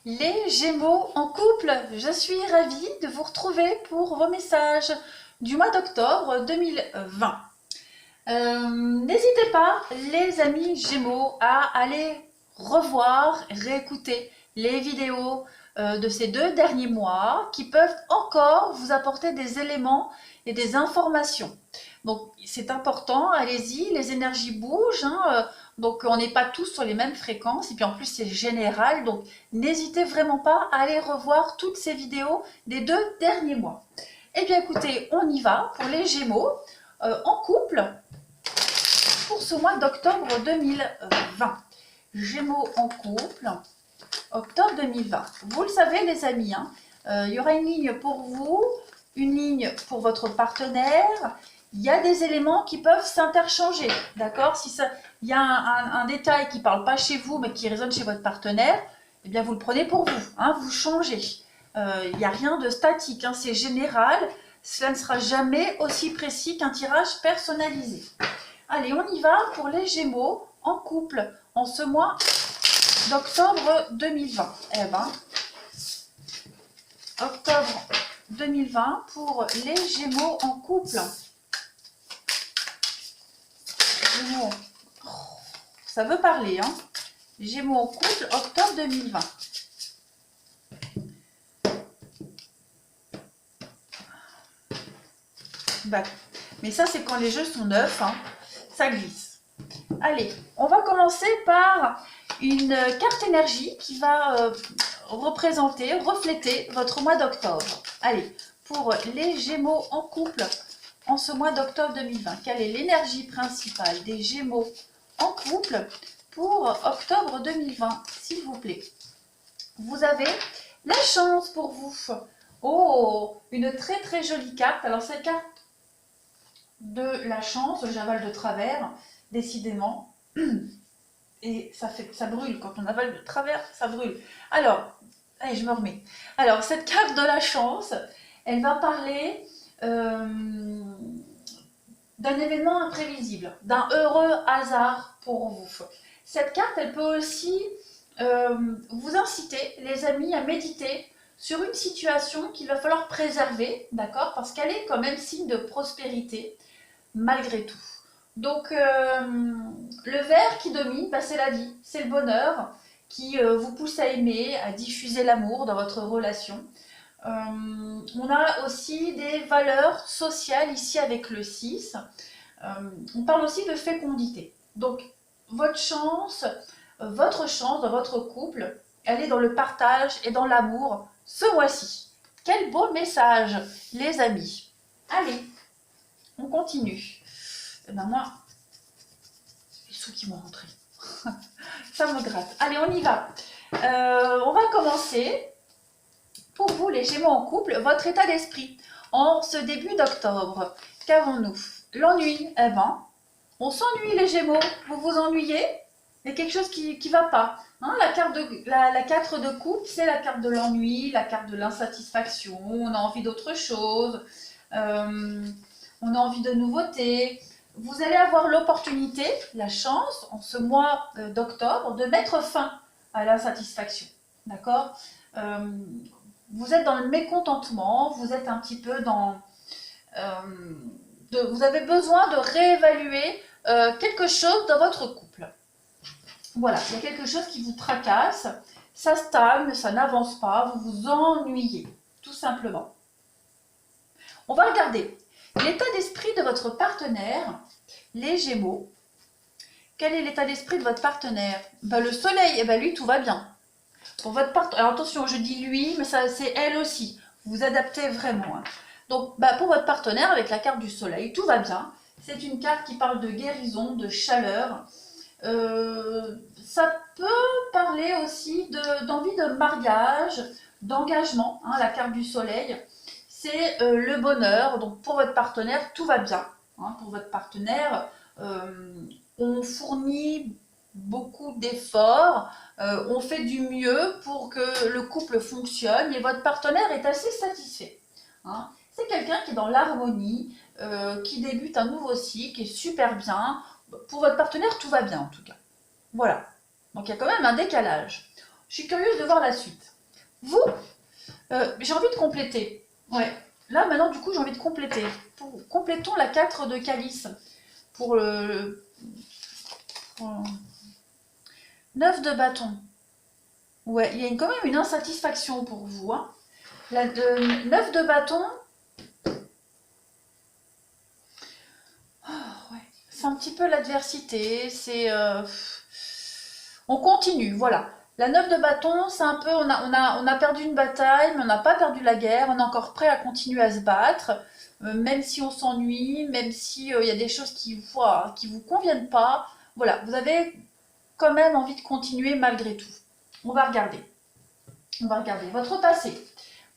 Les Gémeaux en couple, je suis ravie de vous retrouver pour vos messages du mois d'octobre 2020. N'hésitez pas, les amis Gémeaux, à aller revoir, réécouter les vidéos de ces 2 derniers mois qui peuvent encore vous apporter des éléments et des informations. Donc c'est important, allez-y, les énergies bougent, donc on n'est pas tous sur les mêmes fréquences, et puis en plus c'est général, donc n'hésitez vraiment pas à aller revoir toutes ces vidéos des 2 derniers mois. Eh bien écoutez, on y va pour les Gémeaux en couple pour ce mois d'octobre 2020. Gémeaux en couple, octobre 2020. Vous le savez les amis, il y aura une ligne pour vous, une ligne pour votre partenaire. Il y a des éléments qui peuvent s'interchanger, d'accord? Si il y a un détail qui ne parle pas chez vous, mais qui résonne chez votre partenaire, eh bien vous le prenez pour vous, vous changez. Il n'y a rien de statique, c'est général. Cela ne sera jamais aussi précis qu'un tirage personnalisé. Allez, on y va pour les Gémeaux en couple en ce mois d'octobre 2020. Eh ben, octobre 2020 pour les Gémeaux en couple. Gémeaux, ça veut parler, Gémeaux en couple, octobre 2020. Mais ça, c'est quand les jeux sont neufs, ça glisse. Allez, on va commencer par une carte énergie qui va refléter votre mois d'octobre. Allez, pour les Gémeaux en couple en ce mois d'octobre 2020, quelle est l'énergie principale des Gémeaux en couple pour octobre 2020, s'il vous plaît? Vous avez la chance pour vous. Oh, une très très jolie carte. Alors cette carte de la chance, j'avale de travers, décidément. Et ça brûle, quand on avale de travers, ça brûle. Alors, allez, je me remets. Alors, cette carte de la chance, elle va parler d'un événement imprévisible, d'un heureux hasard pour vous. Cette carte, elle peut aussi vous inciter, les amis, à méditer sur une situation qu'il va falloir préserver, d'accord? Parce qu'elle est quand même signe de prospérité, malgré tout. Donc, le vert qui domine, c'est la vie, c'est le bonheur qui vous pousse à aimer, à diffuser l'amour dans votre relation. On a aussi des valeurs sociales ici avec le 6. On parle aussi de fécondité. Donc, votre chance dans votre couple, elle est dans le partage et dans l'amour ce mois-ci. Quel beau message, les amis. Allez, on continue. Moi, les sous qui vont rentrer. Ça me gratte. Allez, on y va. On va commencer. Pour vous, les Gémeaux en couple, votre état d'esprit en ce début d'octobre. Qu'avons-nous? L'ennui. Eh ben, on s'ennuie les Gémeaux. Vous vous ennuyez? Il y a quelque chose qui ne va pas. La 4 de coupe, c'est la carte de l'ennui, la carte de l'insatisfaction. On a envie d'autre chose. On a envie de nouveautés. Vous allez avoir l'opportunité, la chance, en ce mois d'octobre, de mettre fin à l'insatisfaction. D'accord? Vous êtes dans le mécontentement, vous êtes un petit peu dans... vous avez besoin de réévaluer quelque chose dans votre couple. Voilà, il y a quelque chose qui vous tracasse, ça stagne, ça n'avance pas, vous vous ennuyez, tout simplement. On va regarder l'état d'esprit de votre partenaire, les Gémeaux. Quel est l'état d'esprit de votre partenaire? Le soleil, lui, tout va bien. Pour votre partenaire, alors attention, je dis lui, mais c'est elle aussi. Vous vous adaptez vraiment. Donc, pour votre partenaire, avec la carte du soleil, tout va bien. C'est une carte qui parle de guérison, de chaleur. Ça peut parler aussi d'envie de mariage, d'engagement. La carte du soleil, c'est le bonheur. Donc, pour votre partenaire, tout va bien. Pour votre partenaire, on fournit beaucoup d'efforts, on fait du mieux pour que le couple fonctionne et votre partenaire est assez satisfait. C'est quelqu'un qui est dans l'harmonie, qui débute un nouveau cycle, qui est super bien. Pour votre partenaire, tout va bien en tout cas. Voilà. Donc il y a quand même un décalage. Je suis curieuse de voir la suite. Vous, j'ai envie de compléter. Ouais. Là, maintenant, du coup, j'ai envie de compléter. Complétons la 4 de calice. Pour le 9 de bâton. Ouais, il y a quand même une insatisfaction pour vous. Hein. La 9 de bâton. Oh, ouais. C'est un petit peu l'adversité. C'est. On continue, voilà. La 9 de bâton, c'est un peu, on a perdu une bataille, mais on n'a pas perdu la guerre, on est encore prêt à continuer à se battre, même si on s'ennuie, même si il y a des choses qui vous conviennent pas. Voilà, vous avez quand même envie de continuer malgré tout. On va regarder. On va regarder votre passé.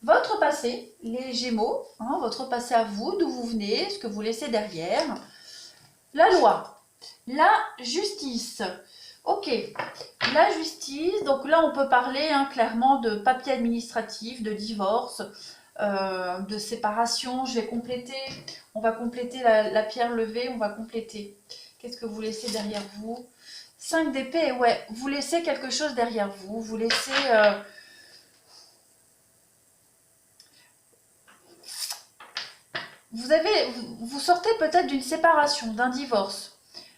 Votre passé, les Gémeaux, hein, votre passé à vous, d'où vous venez, ce que vous laissez derrière. La loi, la justice. Ok, la justice, donc là on peut parler hein, clairement de papier administratif, de divorce, de séparation. Je vais compléter, on va compléter la pierre levée, on va compléter. Qu'est-ce que vous laissez derrière vous? 5 d'épée, ouais, vous laissez quelque chose derrière vous, vous laissez... vous sortez peut-être d'une séparation, d'un divorce.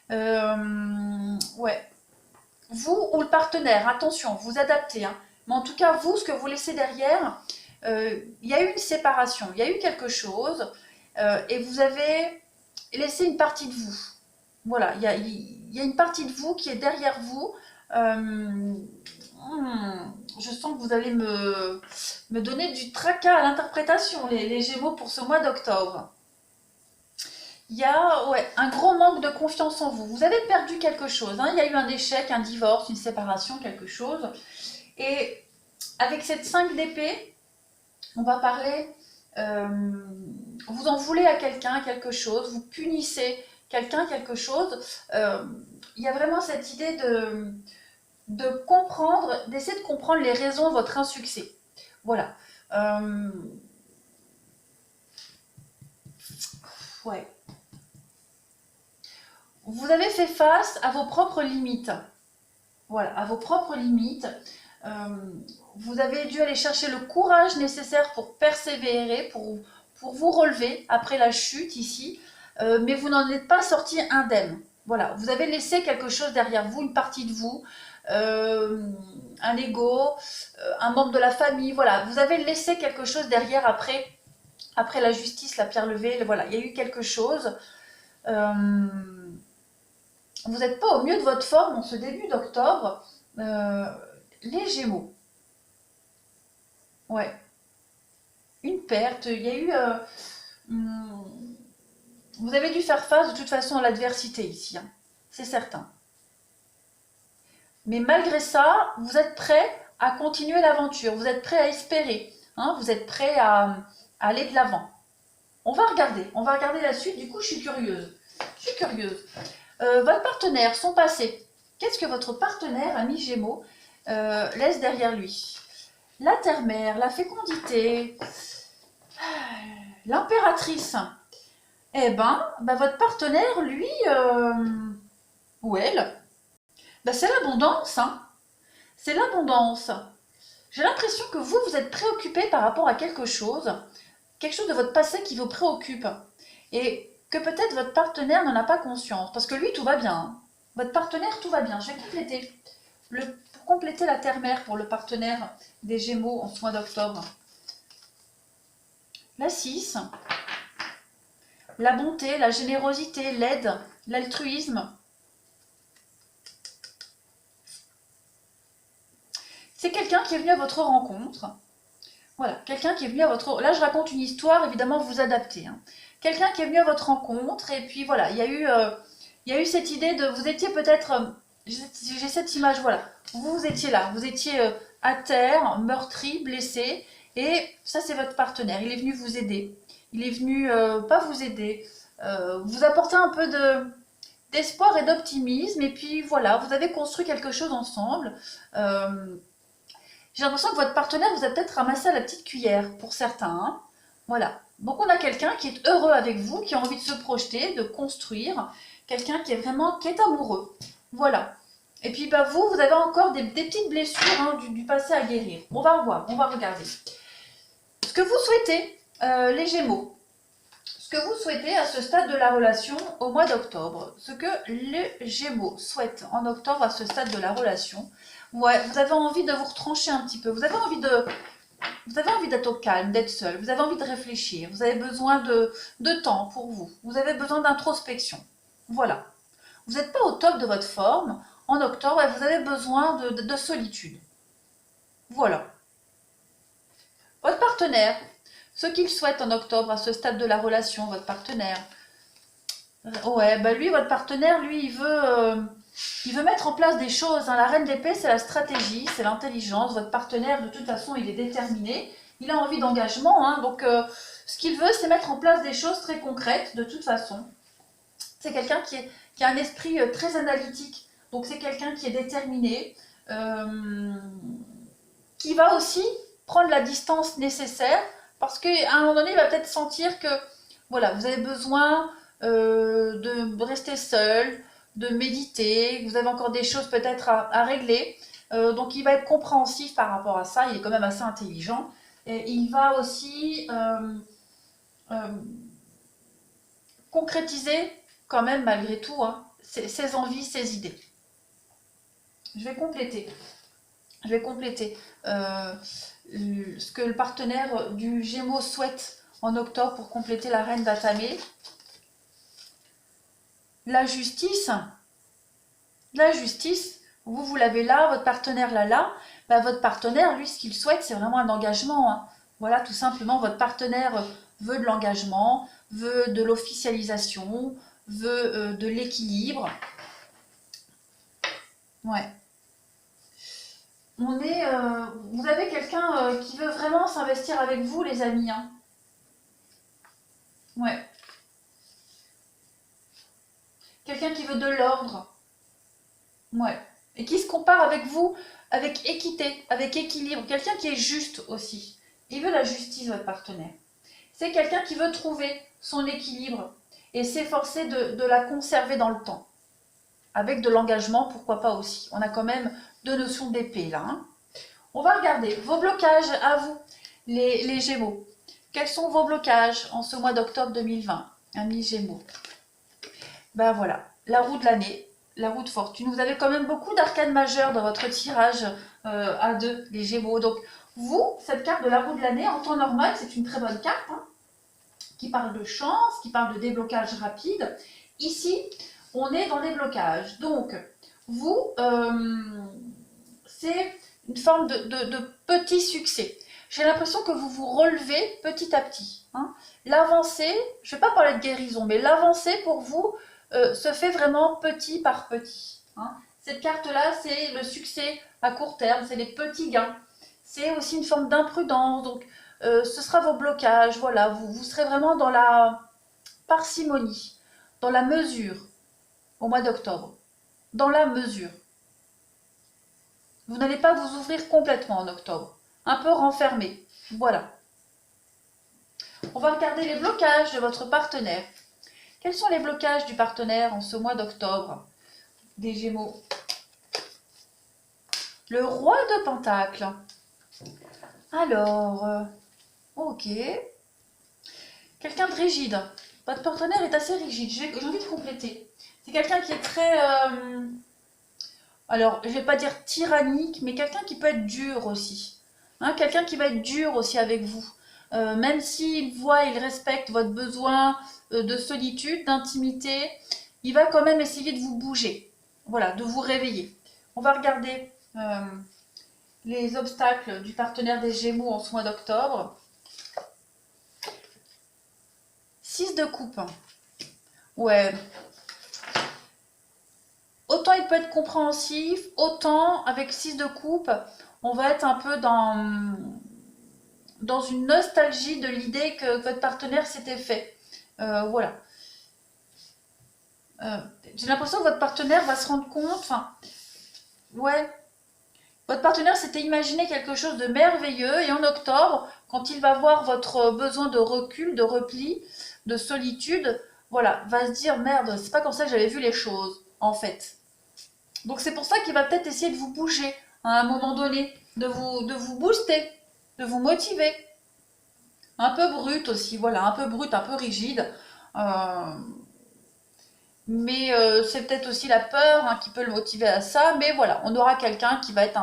Ouais, vous ou le partenaire, attention, vous adaptez. Hein. Mais en tout cas, vous, ce que vous laissez derrière, il y a eu une séparation, il y a eu quelque chose, et vous avez laissé une partie de vous. Voilà, il y a une partie de vous qui est derrière vous. Je sens que vous allez me donner du tracas à l'interprétation, les Gémeaux, pour ce mois d'octobre. Il y a ouais, un gros manque de confiance en vous. Vous avez perdu quelque chose. Hein. Il y a eu un échec, un divorce, une séparation, quelque chose. Et avec cette 5 d'épée, on va parler, vous en voulez à quelqu'un quelque chose, vous punissez quelqu'un quelque chose. Il y a vraiment cette idée de comprendre, d'essayer de comprendre les raisons de votre insuccès. Voilà. Ouais. Vous avez fait face à vos propres limites. Voilà, à vos propres limites. Vous avez dû aller chercher le courage nécessaire pour persévérer, pour vous relever après la chute ici, mais vous n'en êtes pas sorti indemne. Voilà, vous avez laissé quelque chose derrière vous, une partie de vous, un ego, un membre de la famille. Voilà, vous avez laissé quelque chose derrière après la justice, la pierre levée. Voilà, il y a eu quelque chose. Vous n'êtes pas au mieux de votre forme en ce début d'octobre. Les Gémeaux. Ouais. Une perte. Il y a eu. Vous avez dû faire face de toute façon à l'adversité ici. Hein. C'est certain. Mais malgré ça, vous êtes prêt à continuer l'aventure. Vous êtes prêt à espérer. Hein. Vous êtes prêt à aller de l'avant. On va regarder. On va regarder la suite. Du coup, je suis curieuse. Je suis curieuse. Votre partenaire, son passé. Qu'est-ce que votre partenaire, ami Gémeaux, laisse derrière lui? La terre-mère, la fécondité, l'impératrice. Eh ben, votre partenaire, lui, ou elle, c'est l'abondance. Hein. C'est l'abondance. J'ai l'impression que vous êtes préoccupé par rapport à quelque chose de votre passé qui vous préoccupe. Et que peut-être votre partenaire n'en a pas conscience. Parce que lui, tout va bien. Hein. Votre partenaire, tout va bien. Je vais compléter. Pour compléter la terre-mère pour le partenaire des Gémeaux en ce mois d'octobre. La 6. La bonté, la générosité, l'aide, l'altruisme. C'est quelqu'un qui est venu à votre rencontre. Voilà, quelqu'un qui est venu à votre... Là, je raconte une histoire, évidemment, vous adaptez. Hein. Quelqu'un qui est venu à votre rencontre, et puis voilà, il y a eu cette idée de... Vous étiez peut-être... j'ai cette image, voilà. Vous étiez là, vous étiez à terre, meurtri, blessé, et ça, c'est votre partenaire. Il est venu vous aider. Il est venu, pas vous aider, vous apporter un peu d'espoir et d'optimisme, et puis voilà, vous avez construit quelque chose ensemble. J'ai l'impression que votre partenaire vous a peut-être ramassé à la petite cuillère, pour certains. Hein. Voilà. Donc on a quelqu'un qui est heureux avec vous, qui a envie de se projeter, de construire. Quelqu'un qui est vraiment, qui est amoureux. Voilà. Et puis bah, vous avez encore des petites blessures hein, du passé à guérir. On va voir, on va regarder. Ce que vous souhaitez, les Gémeaux, ce que vous souhaitez à ce stade de la relation au mois d'octobre, ce que les Gémeaux souhaitent en octobre à ce stade de la relation, ouais, vous avez envie de vous retrancher un petit peu, vous avez envie d'être au calme, d'être seul, vous avez envie de réfléchir, vous avez besoin de temps pour vous, vous avez besoin d'introspection. Voilà. Vous n'êtes pas au top de votre forme en octobre et vous avez besoin de solitude. Voilà. Votre partenaire, ce qu'il souhaite en octobre à ce stade de la relation, votre partenaire. Ouais, bah lui, votre partenaire, lui, il veut mettre en place des choses. Hein. La reine d'épée, c'est la stratégie, c'est l'intelligence. Votre partenaire, de toute façon, il est déterminé. Il a envie d'engagement. Hein. Donc, ce qu'il veut, c'est mettre en place des choses très concrètes, de toute façon. C'est quelqu'un qui a un esprit très analytique. Donc, c'est quelqu'un qui est déterminé, qui va aussi prendre la distance nécessaire parce qu'à un moment donné, il va peut-être sentir que voilà, vous avez besoin de rester seul, de méditer, vous avez encore des choses peut-être à régler. Donc il va être compréhensif par rapport à ça, il est quand même assez intelligent. Et il va aussi concrétiser quand même malgré tout hein, ses envies, ses idées. Je vais compléter. Ce que le partenaire du Gémeaux souhaite en octobre pour compléter la reine d'Atamé. La justice, vous l'avez là, votre partenaire l'a là. Bah, votre partenaire, lui, ce qu'il souhaite, c'est vraiment un engagement. Hein. Voilà, tout simplement, votre partenaire veut de l'engagement, veut de l'officialisation, veut de l'équilibre. Ouais. Vous avez quelqu'un qui veut vraiment s'investir avec vous, les amis. Hein. Ouais. Quelqu'un qui veut de l'ordre. Ouais. Et qui se compare avec vous avec équité, avec équilibre. Quelqu'un qui est juste aussi. Il veut la justice, votre partenaire. C'est quelqu'un qui veut trouver son équilibre et s'efforcer de la conserver dans le temps. Avec de l'engagement, pourquoi pas aussi. On a quand même deux notions d'épée là. Hein. On va regarder vos blocages à vous, les Gémeaux. Quels sont vos blocages en ce mois d'octobre 2020, amis Gémeaux? Ben voilà, la roue de l'année, la roue de fortune. Vous avez quand même beaucoup d'arcanes majeures dans votre tirage à deux, les Gémeaux. Donc vous, cette carte de la roue de l'année, en temps normal, c'est une très bonne carte, hein, qui parle de chance, qui parle de déblocage rapide. Ici, on est dans des blocages. Donc, vous, c'est une forme de petit succès. J'ai l'impression que vous vous relevez petit à petit. Hein. L'avancée, je ne vais pas parler de guérison, mais l'avancée pour vous se fait vraiment petit par petit. Hein. Cette carte-là, c'est le succès à court terme, c'est les petits gains. C'est aussi une forme d'imprudence, donc ce sera vos blocages, voilà, vous serez vraiment dans la parcimonie, dans la mesure au mois d'octobre, dans la mesure. Vous n'allez pas vous ouvrir complètement en octobre, un peu renfermé, voilà. On va regarder les blocages de votre partenaire. Quels sont les blocages du partenaire en ce mois d'octobre des Gémeaux? Le roi de Pentacles. Alors, ok. Quelqu'un de rigide. Votre partenaire est assez rigide. J'ai envie de compléter. C'est quelqu'un qui est très... alors, je ne vais pas dire tyrannique, mais quelqu'un qui peut être dur aussi. Hein, quelqu'un qui va être dur aussi avec vous. Même s'il voit, il respecte votre besoin de solitude, d'intimité, il va quand même essayer de vous bouger. Voilà, de vous réveiller. On va regarder les obstacles du partenaire des Gémeaux en ce mois d'octobre. 6 de coupe. Ouais. Autant il peut être compréhensif, autant avec 6 de coupe, on va être un peu dans une nostalgie de l'idée que votre partenaire s'était fait. Voilà. J'ai l'impression que votre partenaire va se rendre compte, enfin, ouais, votre partenaire s'était imaginé quelque chose de merveilleux et en octobre, quand il va voir votre besoin de recul, de repli, de solitude, voilà, va se dire merde, c'est pas comme ça que j'avais vu les choses, en fait. Donc c'est pour ça qu'il va peut-être essayer de vous bouger à un moment donné, de vous booster, de vous motiver. Un peu brut aussi, voilà, un peu brut, un peu rigide. Euh, mais c'est peut-être aussi la peur hein, qui peut le motiver à ça. Mais voilà, on aura quelqu'un qui va être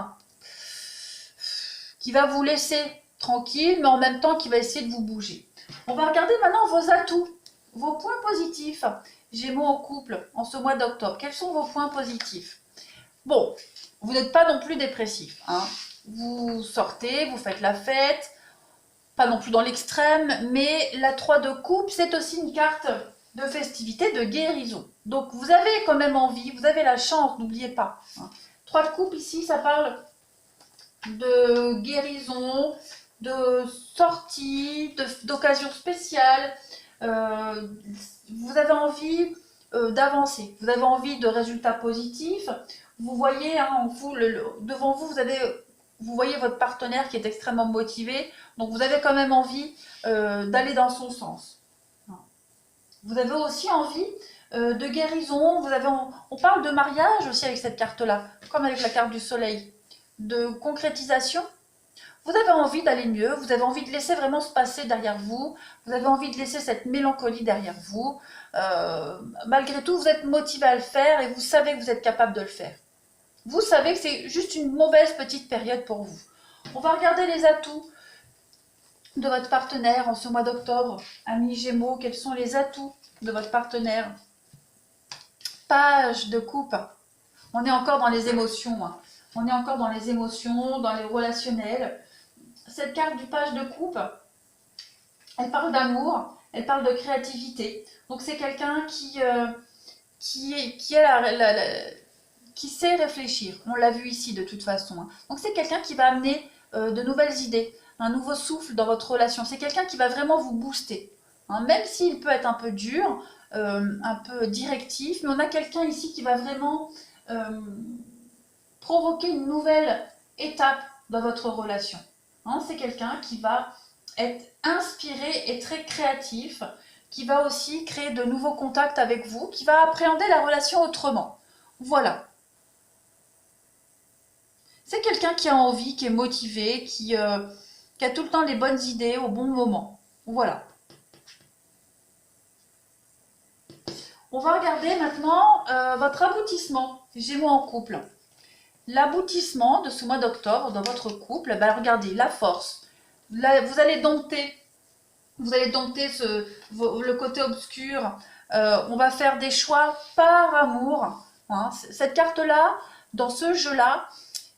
qui va vous laisser tranquille, mais en même temps qui va essayer de vous bouger. On va regarder maintenant vos atouts, vos points positifs. Gémeaux en couple en ce mois d'octobre. Quels sont vos points positifs? Bon, vous n'êtes pas non plus dépressif. Hein. Vous sortez, vous faites la fête, pas non plus dans l'extrême, mais la 3 de coupe, c'est aussi une carte de festivité, de guérison. Donc vous avez quand même envie, vous avez la chance, n'oubliez pas. Hein. 3 de coupe ici, ça parle de guérison, de sortie, d'occasion spéciale. Vous avez envie d'avancer, vous avez envie de résultats positifs. Vous voyez, hein, devant vous, vous voyez votre partenaire qui est extrêmement motivé, donc vous avez quand même envie d'aller dans son sens. Vous avez aussi envie de guérison, on parle de mariage aussi avec cette carte-là, comme avec la carte du soleil, de concrétisation. Vous avez envie d'aller mieux, vous avez envie de laisser vraiment se passer derrière vous, vous avez envie de laisser cette mélancolie derrière vous. Malgré tout, vous êtes motivé à le faire et vous savez que vous êtes capable de le faire. Vous savez que c'est juste une mauvaise petite période pour vous. On va regarder les atouts de votre partenaire en ce mois d'octobre. Amis Gémeaux, quels sont les atouts de votre partenaire? Page de coupe. On est encore dans les émotions. Hein. On est encore dans les émotions, dans les relationnels. Cette carte du page de coupe, elle parle d'amour, elle parle de créativité. Donc c'est quelqu'un qui sait réfléchir. On l'a vu ici de toute façon. Hein. Donc c'est quelqu'un qui va amener de nouvelles idées, un nouveau souffle dans votre relation. C'est quelqu'un qui va vraiment vous booster. Hein. Même s'il peut être un peu dur, un peu directif, mais on a quelqu'un ici qui va vraiment provoquer une nouvelle étape dans votre relation. Hein. C'est quelqu'un qui va être inspiré et très créatif, qui va aussi créer de nouveaux contacts avec vous, qui va appréhender la relation autrement. Voilà. C'est quelqu'un qui a envie, qui est motivé, qui a tout le temps les bonnes idées au bon moment. Voilà. On va regarder maintenant votre aboutissement, Gémeaux en couple. L'aboutissement de ce mois d'octobre dans votre couple, ben regardez, la force. Là, vous allez dompter le côté obscur. On va faire des choix par amour. Hein. Cette carte-là, dans ce jeu-là,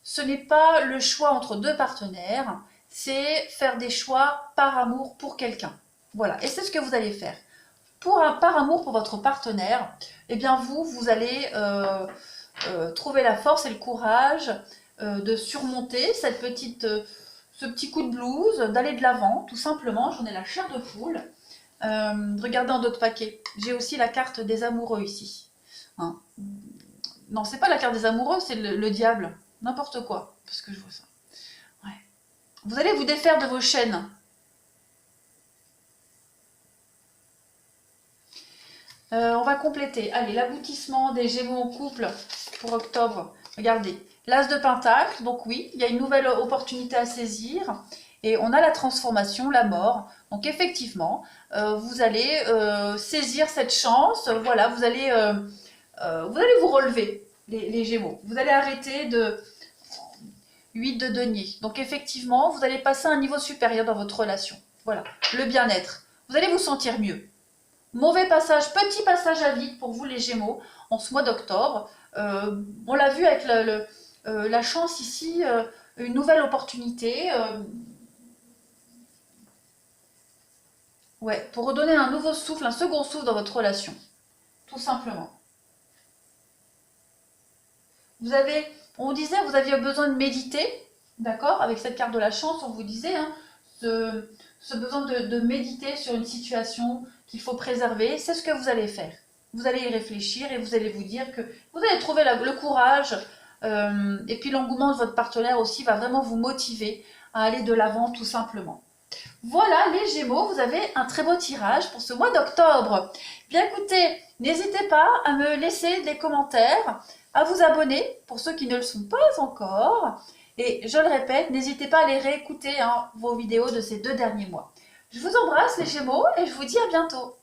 ce n'est pas le choix entre deux partenaires, c'est faire des choix par amour pour quelqu'un. Voilà, et c'est ce que vous allez faire. Par amour pour votre partenaire, eh bien vous allez trouver la force et le courage de surmonter ce petit coup de blues, d'aller de l'avant, tout simplement. J'en ai la chair de poule. Regardez en d'autres paquets. J'ai aussi la carte des amoureux ici. Hein. Non, c'est pas la carte des amoureux, c'est le diable. N'importe quoi, parce que je vois ça. Ouais. Vous allez vous défaire de vos chaînes. On va compléter. Allez, l'aboutissement des Gémeaux en couple pour octobre. Regardez, l'As de Pentacle. Donc oui, il y a une nouvelle opportunité à saisir. Et on a la transformation, la mort. Donc effectivement, vous allez saisir cette chance. Voilà, vous allez vous relever, les Gémeaux. Vous allez arrêter de 8 de denier. Donc effectivement, vous allez passer à un niveau supérieur dans votre relation. Voilà, le bien-être. Vous allez vous sentir mieux. Mauvais passage, petit passage à vide pour vous les Gémeaux en ce mois d'octobre. On l'a vu avec la chance ici, une nouvelle opportunité. Ouais, pour redonner un nouveau souffle, un second souffle dans votre relation. Tout simplement. On disait, vous aviez besoin de méditer, d'accord? Avec cette carte de la chance, on vous disait, hein, ce besoin de méditer sur une situation qu'il faut préserver, c'est ce que vous allez faire. Vous allez y réfléchir et vous allez vous dire que vous allez trouver le courage et puis l'engouement de votre partenaire aussi va vraiment vous motiver à aller de l'avant tout simplement. Voilà les Gémeaux, vous avez un très beau tirage pour ce mois d'octobre. Bien écoutez, n'hésitez pas à me laisser des commentaires, à vous abonner pour ceux qui ne le sont pas encore. Et je le répète, n'hésitez pas à aller réécouter vos vidéos de ces 2 derniers mois. Je vous embrasse les Gémeaux et je vous dis à bientôt.